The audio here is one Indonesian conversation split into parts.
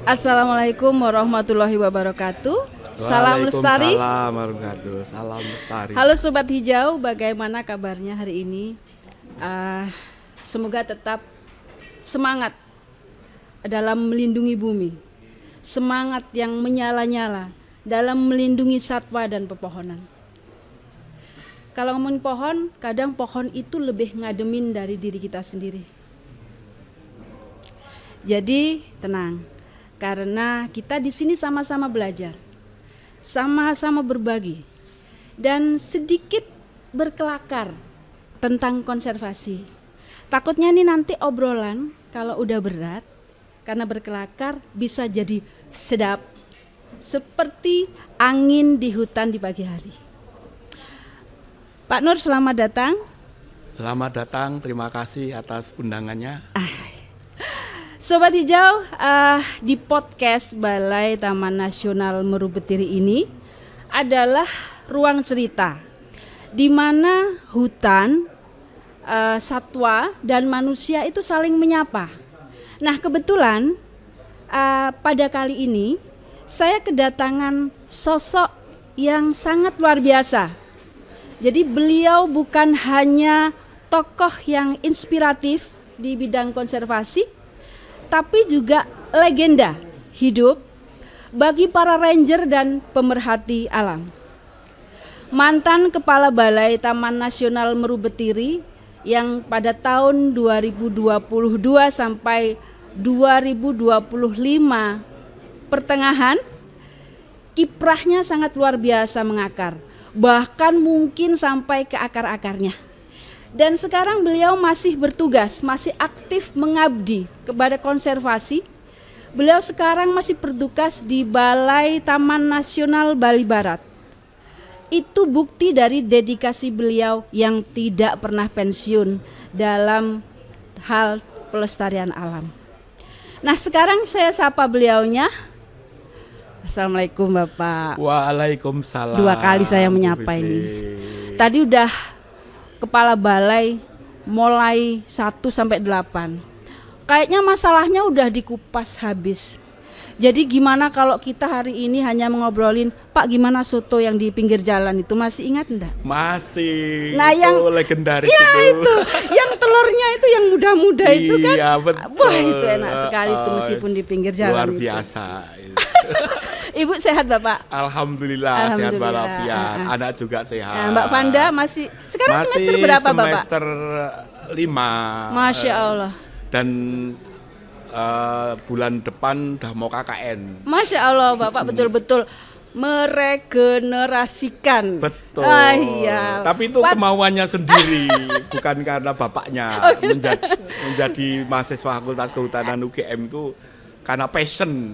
Assalamualaikum warahmatullahi wabarakatuh. Salam lestari. Waalaikumsalam warahmatullahi wabarakatuh. Salam lestari. Halo Sobat Hijau, bagaimana kabarnya hari ini? Semoga tetap semangat dalam melindungi bumi, semangat yang menyala-nyala dalam melindungi satwa dan pepohonan. Kalau ngomongin pohon, kadang pohon itu lebih ngademin dari diri kita sendiri. Jadi tenang, karena kita di sini sama-sama belajar, sama-sama berbagi, dan sedikit berkelakar tentang konservasi. Takutnya nih nanti obrolan kalau udah berat, karena berkelakar bisa jadi sedap, seperti angin di hutan di pagi hari. Pak Nur, selamat datang. Selamat datang, terima kasih atas undangannya. Sobat Hijau, di podcast Balai Taman Nasional Meru Betiri ini adalah ruang cerita di mana hutan, satwa dan manusia itu saling menyapa. Nah, kebetulan pada kali ini saya kedatangan sosok yang sangat luar biasa. Jadi beliau bukan hanya tokoh yang inspiratif di bidang konservasi, tapi juga legenda hidup bagi para ranger dan pemerhati alam. Mantan Kepala Balai Taman Nasional Meru Betiri yang pada tahun 2022 sampai 2025 pertengahan, kiprahnya sangat luar biasa mengakar, bahkan mungkin sampai ke akar-akarnya. Dan sekarang beliau masih bertugas, masih aktif mengabdi kepada konservasi. Beliau sekarang masih bertugas di Balai Taman Nasional Bali Barat. Itu bukti dari dedikasi beliau yang tidak pernah pensiun dalam hal pelestarian alam. Nah, sekarang saya sapa beliaunya. Assalamualaikum Bapak. Waalaikumsalam. 2 kali saya menyapa ini. Tadi udah kepala balai mulai 1 sampai 8. Kayaknya masalahnya udah dikupas habis. Jadi gimana kalau kita hari ini hanya mengobrolin, Pak, gimana soto yang di pinggir jalan itu, masih ingat enggak? Masih. Nah, itu yang legendaris ya itu, yang telurnya itu yang muda-muda itu kan. Iya, betul. Wah, itu enak sekali itu meskipun di pinggir jalan. Luar itu. biasa. Ibu sehat Bapak? Alhamdulillah, sehat walafiat. Anak juga sehat. Mbak Vanda masih sekarang semester berapa Bapak? Semester 5. Masya Allah. Dan bulan depan udah mau KKN. Masya Allah Bapak betul-betul meregenerasikan. Betul. Iya. Tapi itu kemauannya sendiri, bukan karena bapaknya. Menjadi mahasiswa Fakultas Kehutanan UGM itu karena passion.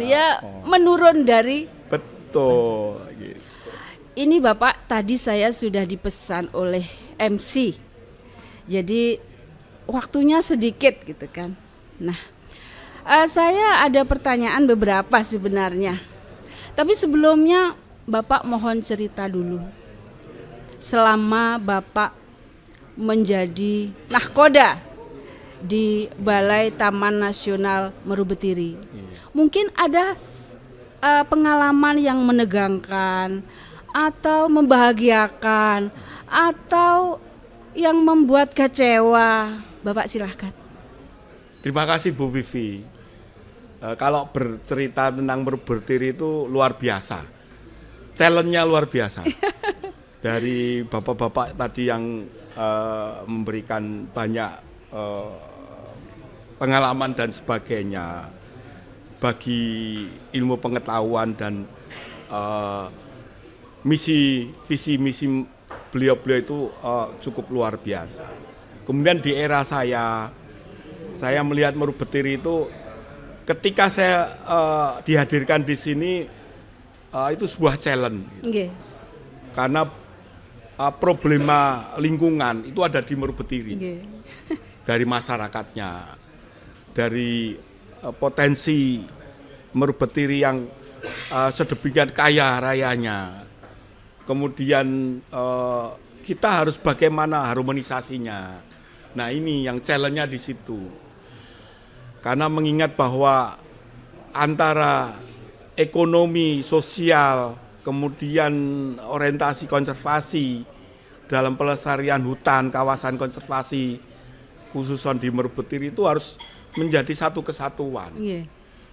Ya menurun dari. Betul. Gitu. Ini Bapak, tadi saya sudah dipesan oleh MC. Jadi waktunya sedikit gitu kan. Nah, saya ada pertanyaan beberapa sebenarnya. Tapi sebelumnya Bapak mohon cerita dulu. Selama Bapak menjadi nahkoda di Balai Taman Nasional Meru Betiri, mungkin ada pengalaman yang menegangkan atau membahagiakan atau yang membuat kecewa. Bapak silahkan. Terima kasih Bu Vivi. Kalau bercerita tentang Meru Betiri itu luar biasa. Challenge-nya luar biasa. Dari bapak-bapak tadi yang memberikan banyak pengalaman dan sebagainya bagi ilmu pengetahuan dan visi misi beliau-beliau itu cukup luar biasa. Kemudian di era saya melihat Meru Betiri itu ketika saya dihadirkan di sini itu sebuah challenge. Okay. Karena problema lingkungan itu ada di Meru Betiri. Okay. Dari masyarakatnya, dari potensi Meru Betiri yang sedemikian kaya rayanya. Kemudian kita harus bagaimana harmonisasinya. Nah, ini yang challenge-nya di situ. Karena mengingat bahwa antara ekonomi, sosial, kemudian orientasi konservasi dalam pelestarian hutan, kawasan konservasi khususan di Merbetiri itu harus menjadi satu kesatuan. Iya.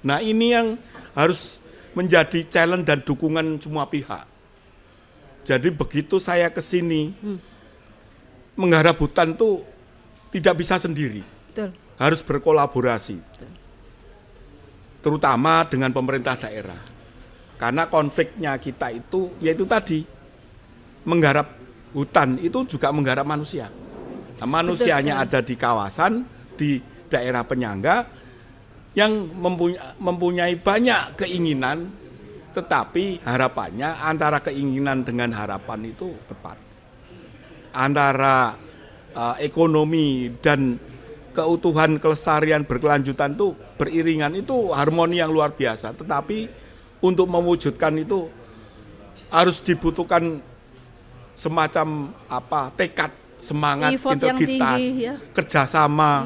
Nah ini yang harus menjadi challenge dan dukungan semua pihak. Jadi begitu saya ke sini, menggarap hutan tuh tidak bisa sendiri, Betul. harus berkolaborasi. Terutama dengan pemerintah daerah. Karena konfliknya kita itu, yaitu tadi, menggarap hutan itu juga menggarap manusia. Nah, manusianya ada di kawasan, di daerah penyangga, yang mempunyai banyak keinginan, tetapi harapannya antara keinginan dengan harapan itu tepat. Antara ekonomi dan keutuhan kelestarian berkelanjutan itu beriringan, itu harmoni yang luar biasa. Tetapi untuk mewujudkan itu harus dibutuhkan semacam tekad, semangat, Effort yang integritas, tinggi, ya. kerjasama,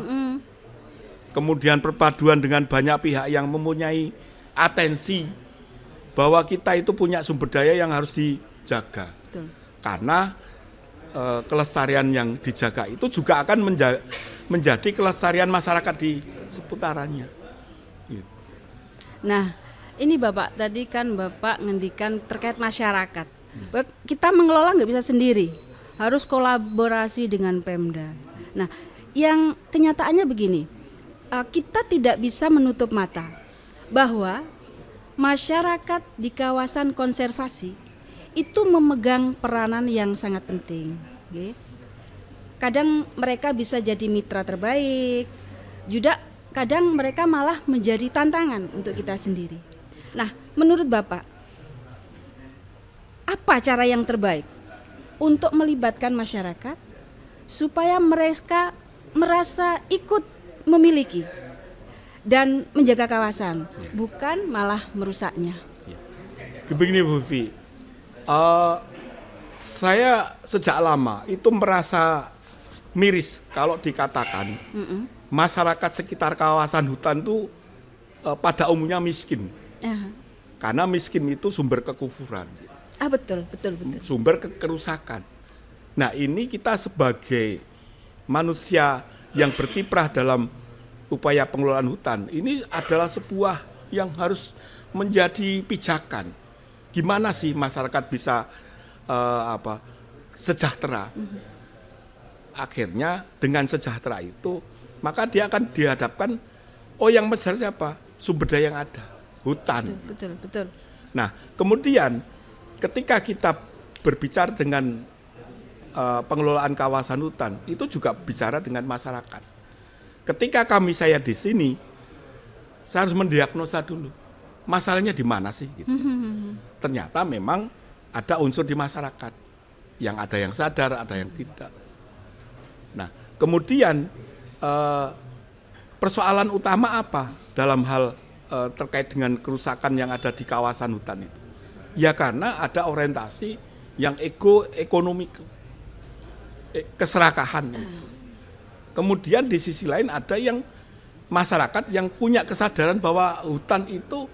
kemudian perpaduan dengan banyak pihak yang mempunyai atensi bahwa kita itu punya sumber daya yang harus dijaga. Betul. Karena kelestarian yang dijaga itu juga akan menjadi kelestarian masyarakat di seputarannya. Nah, ini Bapak, tadi kan Bapak ngendikan terkait masyarakat. Kita mengelola nggak bisa sendiri, harus kolaborasi dengan Pemda. Nah, yang kenyataannya begini, kita tidak bisa menutup mata bahwa masyarakat di kawasan konservasi itu memegang peranan yang sangat penting. Kadang mereka bisa jadi mitra terbaik, juga kadang mereka malah menjadi tantangan untuk kita sendiri. Nah, menurut Bapak, apa cara yang terbaik untuk melibatkan masyarakat supaya mereka merasa ikut memiliki dan menjaga kawasan, bukan malah merusaknya? Begini Bu Vivi, saya sejak lama itu merasa miris kalau dikatakan masyarakat sekitar kawasan hutan itu pada umumnya miskin. Karena miskin itu sumber kekufuran. Betul. Sumber kerusakan. Nah ini kita sebagai manusia yang berkiprah dalam upaya pengelolaan hutan, ini adalah sebuah yang harus menjadi pijakan. Gimana sih masyarakat bisa sejahtera? Akhirnya dengan sejahtera itu, maka dia akan dihadapkan, yang besar siapa? Sumber daya yang ada, hutan. Betul. Nah, kemudian ketika kita berbicara dengan pengelolaan kawasan hutan, itu juga bicara dengan masyarakat. Ketika saya di sini, saya harus mendiagnosa dulu, masalahnya di mana sih? Gitu. Ternyata memang ada unsur di masyarakat, yang ada yang sadar, ada yang tidak. Nah, kemudian persoalan utama apa dalam hal terkait dengan kerusakan yang ada di kawasan hutan itu? Ya karena ada orientasi yang ekonomi, keserakahan. Kemudian di sisi lain ada yang masyarakat yang punya kesadaran bahwa hutan itu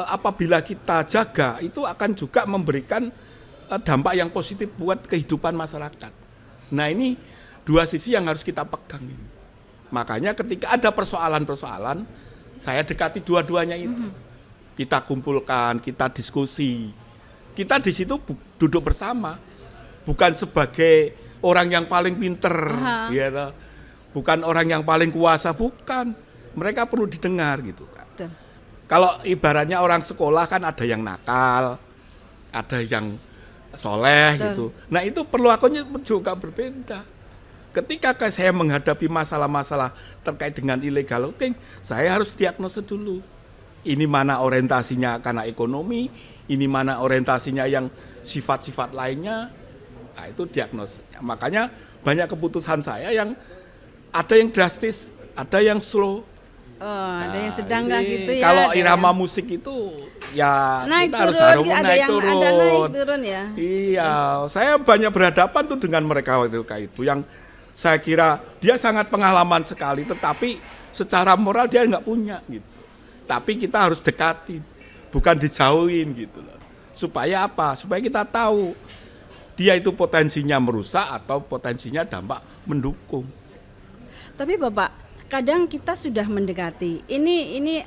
apabila kita jaga itu akan juga memberikan dampak yang positif buat kehidupan masyarakat. Nah ini dua sisi yang harus kita pegang. Makanya ketika ada persoalan-persoalan, saya dekati dua-duanya itu. Kita kumpulkan, kita diskusi. Kita di situ duduk bersama, bukan sebagai orang yang paling pinter, gitu. Bukan orang yang paling kuasa, bukan. Mereka perlu didengar gitu kan. Betul. Kalau ibaratnya orang sekolah kan ada yang nakal, ada yang soleh. Betul. Gitu. Nah itu perlakuannya juga berbeda. Ketika saya menghadapi masalah-masalah terkait dengan illegal logging, saya harus diagnosa dulu. Ini mana orientasinya karena ekonomi, ini mana orientasinya yang sifat-sifat lainnya. Nah itu diagnosanya. Makanya banyak keputusan saya yang ada yang drastis, ada yang slow. Ada yang sedang nggak gitu ya. Kalau irama musik itu ya naik kita harus turun, naik ada yang turun. ada naik turun ya. Iya, saya banyak berhadapan tuh dengan mereka waktu itu yang saya kira dia sangat pengalaman sekali, tetapi secara moral dia nggak punya gitu. tapi kita harus dekati, bukan dijauhin gitu loh. Supaya apa? Supaya kita tahu dia itu potensinya merusak atau potensinya dampak mendukung. Tapi Bapak, kadang kita sudah mendekati. Ini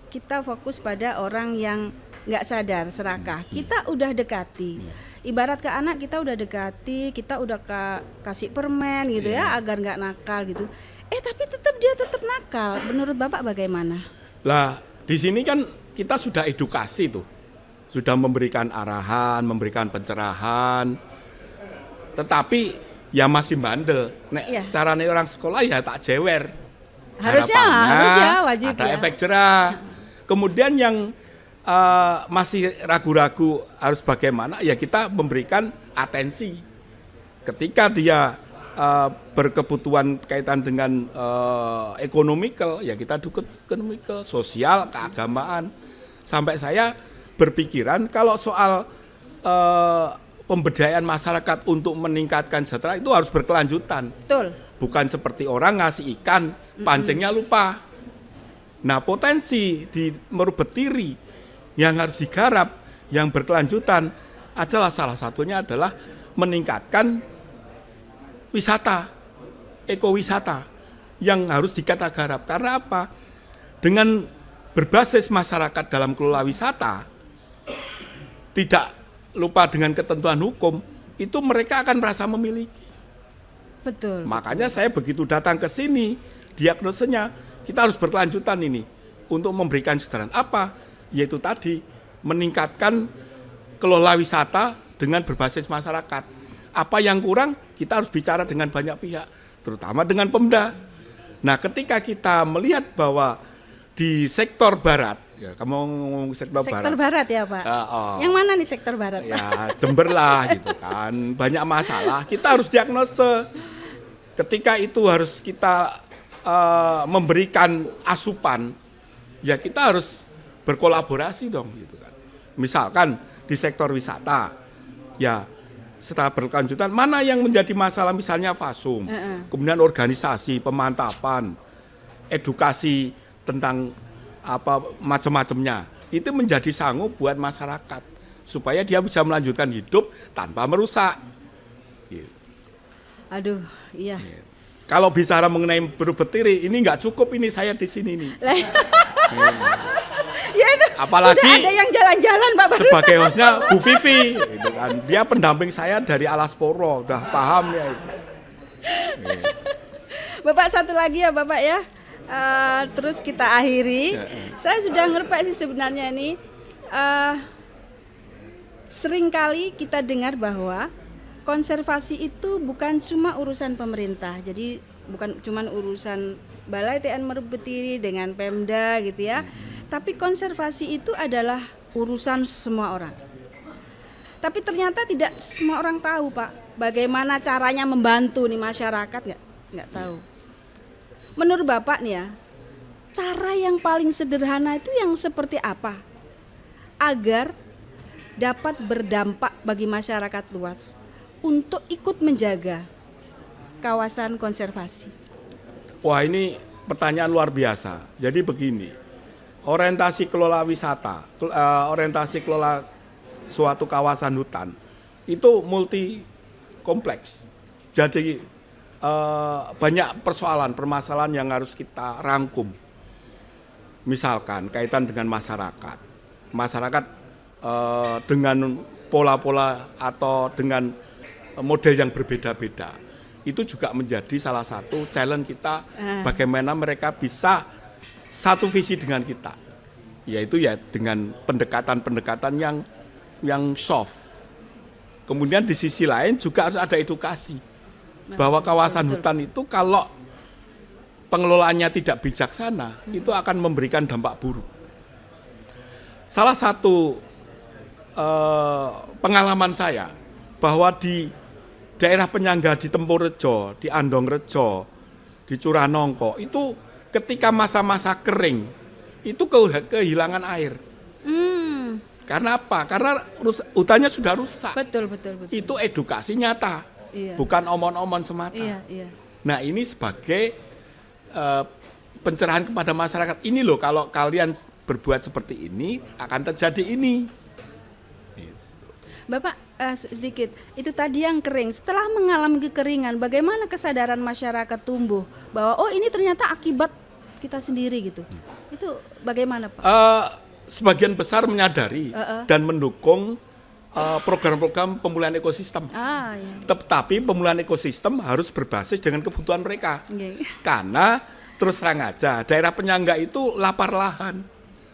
kita fokus pada orang yang nggak sadar, serakah. Kita udah dekati. Ibarat ke anak kita udah dekati, kita udah kasih permen gitu ya agar nggak nakal gitu. Tapi dia tetap nakal. Menurut Bapak bagaimana? Lah, di sini kan kita sudah edukasi tuh. Sudah memberikan arahan, memberikan pencerahan. Tetapi ya masih bandel. Caranya orang sekolah ya tak jewer. Harusnya wajib ada ya. efek jerah. Kemudian yang masih ragu-ragu harus bagaimana, ya kita memberikan atensi. Ketika dia berkebutuhan kaitan dengan ekonomikal, ya kita dukung ekonomikal, sosial, keagamaan. Sampai saya berpikiran kalau soal pemberdayaan masyarakat untuk meningkatkan sejahtera itu harus berkelanjutan. Betul. Bukan seperti orang ngasih ikan, pancingnya lupa. Nah, potensi di Meru-Betiri yang harus digarap, yang berkelanjutan adalah salah satunya adalah meningkatkan wisata, ekowisata yang harus kita garap. Karena apa? Dengan berbasis masyarakat dalam kelola wisata, tidak lupa dengan ketentuan hukum, itu mereka akan merasa memiliki. Betul. Makanya saya begitu datang ke sini, diagnosenya kita harus berkelanjutan ini untuk memberikan kesejahteraan apa? Yaitu tadi meningkatkan kelola wisata dengan berbasis masyarakat. Apa yang kurang kita harus bicara dengan banyak pihak, terutama dengan Pemda. Nah, ketika kita melihat bahwa di sektor barat, ya kamu ngomong sektor barat ya Pak. Yang mana nih sektor barat? Ya Jember lah gitu kan, banyak masalah. Kita harus diagnose. Ketika itu harus kita memberikan asupan, ya kita harus berkolaborasi dong gitu kan. Misalkan di sektor wisata, ya setelah berkelanjutan mana yang menjadi masalah, misalnya fasum, kemudian organisasi, pemantapan, edukasi tentang apa macam-macamnya, itu menjadi sanggup buat masyarakat supaya dia bisa melanjutkan hidup tanpa merusak. Gitu. Aduh, iya. Kalau bicara mengenai Meru-Betiri, ini nggak cukup ini saya di sini nih. Ya itu apalagi sudah ada yang jalan-jalan Pak barusan. Sebagai hostnya Bu Vivi, gitu kan. Dia pendamping saya dari Alasporo, udah paham ya itu. Bapak satu lagi ya Bapak ya. Terus kita akhiri. Saya sudah ngerpek sih sebenarnya ini. Seringkali kita dengar bahwa konservasi itu bukan cuma urusan pemerintah. Jadi bukan cuma urusan Balai TN Meru-Betiri dengan Pemda gitu ya. Tapi konservasi itu adalah urusan semua orang. Tapi ternyata tidak semua orang tahu Pak, bagaimana caranya membantu nih masyarakat, nggak tahu. Menurut Bapak nih ya, cara yang paling sederhana itu yang seperti apa agar dapat berdampak bagi masyarakat luas untuk ikut menjaga kawasan konservasi? Wah, ini pertanyaan luar biasa. Jadi begini, orientasi kelola wisata, orientasi kelola suatu kawasan hutan itu multi kompleks. Jadi banyak permasalahan yang harus kita rangkum. Misalkan kaitan dengan masyarakat dengan pola-pola atau dengan model yang berbeda-beda, itu juga menjadi salah satu challenge kita, bagaimana mereka bisa satu visi dengan kita, yaitu ya dengan pendekatan-pendekatan yang soft. Kemudian di sisi lain juga harus ada edukasi bahwa kawasan hutan itu kalau pengelolaannya tidak bijaksana, itu akan memberikan dampak buruk. Salah satu pengalaman saya bahwa di daerah penyangga di Tempurejo, di Andongrejo, di Curanongko, itu ketika masa-masa kering, itu kehilangan air. Karena apa? Karena hutannya sudah rusak. Betul. Itu edukasi nyata, bukan omon-omon semata. Iya. Nah, ini sebagai pencerahan kepada masyarakat. Ini loh, kalau kalian berbuat seperti ini akan terjadi ini. Bapak sedikit, itu tadi yang kering. Setelah mengalami kekeringan, bagaimana kesadaran masyarakat tumbuh bahwa oh ini ternyata akibat kita sendiri gitu. Itu bagaimana Pak? Sebagian besar menyadari dan mendukung program-program pemulihan ekosistem. Iya. Tetapi pemulihan ekosistem harus berbasis dengan kebutuhan mereka. Okay. Karena terus terang aja, daerah penyangga itu lapar lahan.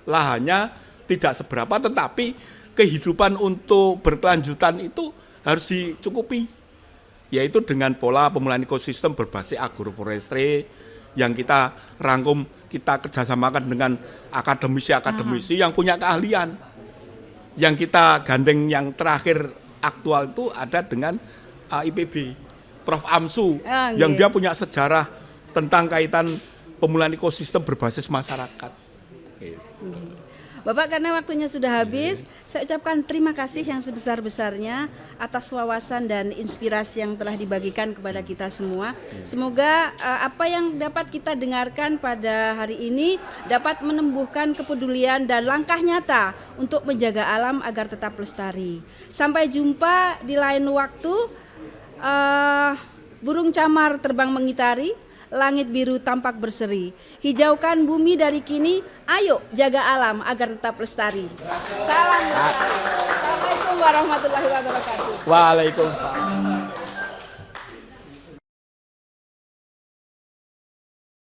Lahannya tidak seberapa, tetapi kehidupan untuk berkelanjutan itu harus dicukupi. Yaitu dengan pola pemulihan ekosistem berbasis agroforestry yang kita rangkum, kita kerjasamakan dengan akademisi-akademisi yang punya keahlian. Yang kita gandeng yang terakhir aktual itu ada dengan IPB, Prof. Amsu, yang dia punya sejarah tentang kaitan pemulihan ekosistem berbasis masyarakat. Bapak, karena waktunya sudah habis, saya ucapkan terima kasih yang sebesar-besarnya atas wawasan dan inspirasi yang telah dibagikan kepada kita semua. Semoga apa yang dapat kita dengarkan pada hari ini dapat menumbuhkan kepedulian dan langkah nyata untuk menjaga alam agar tetap lestari. Sampai jumpa di lain waktu. Burung camar terbang mengitari, langit biru tampak berseri. Hijaukan bumi dari kini, ayo jaga alam agar tetap lestari. Salam lestari. Assalamualaikum warahmatullahi wabarakatuh. Waalaikumsalam.